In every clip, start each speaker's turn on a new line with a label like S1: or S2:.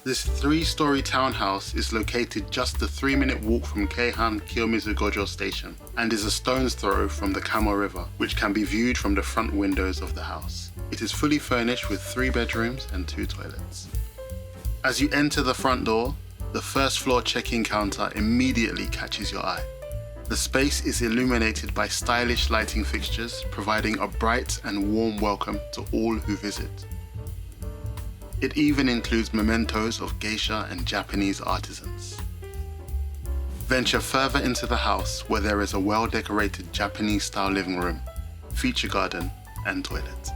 S1: This 3-story townhouse is located just a 3-minute walk from Keihan Kiyomizu-Gojo Station and is a stone's throw from the Kamo River, which can be viewed from the front windows of the house. It is fully furnished with 3 bedrooms and 2 toilets. As you enter the front door, the first floor check-in counter immediately catches your eye. The space is illuminated by stylish lighting fixtures, providing a bright and warm welcome to all who visit. It even includes mementos of geisha and Japanese artisans. Venture further into the house where there is a well-decorated Japanese-style living room, feature garden, and toilet.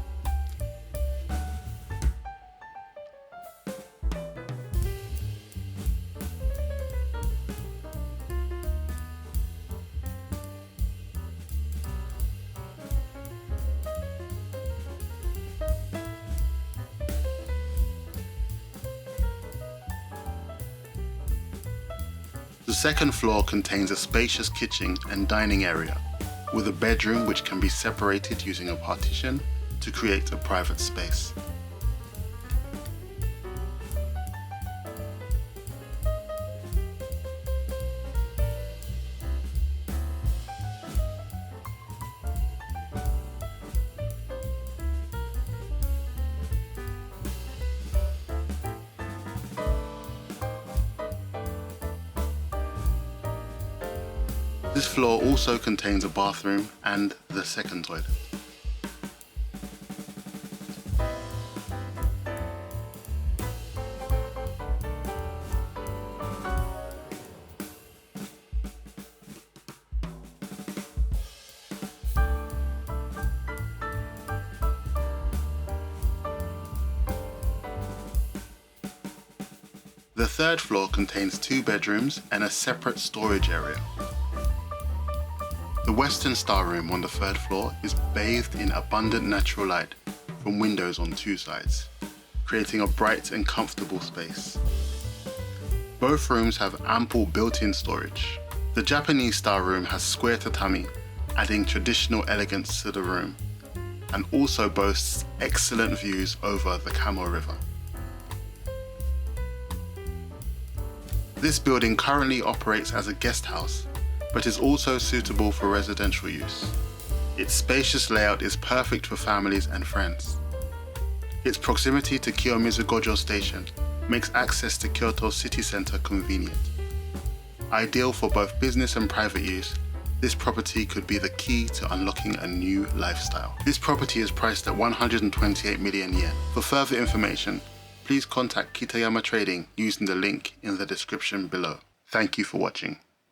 S1: The second floor contains a spacious kitchen and dining area, with a bedroom which can be separated using a partition to create a private space. This floor also contains a bathroom and the second toilet. The third floor contains 2 bedrooms and a separate storage area. The western star room on the 3rd floor is bathed in abundant natural light from windows on 2 sides, creating a bright and comfortable space. Both rooms have ample built-in storage. The Japanese star room has square tatami, adding traditional elegance to the room, and also boasts excellent views over the Kamo River. This building currently operates as a guest house, but is also suitable for residential use. Its spacious layout is perfect for families and friends. Its proximity to Kiyomizu-Gojo Station makes access to Kyoto city center convenient. Ideal for both business and private use, this property could be the key to unlocking a new lifestyle. This property is priced at 128 million yen. For further information, please contact Kitayama Trading using the link in the description below. Thank you for watching.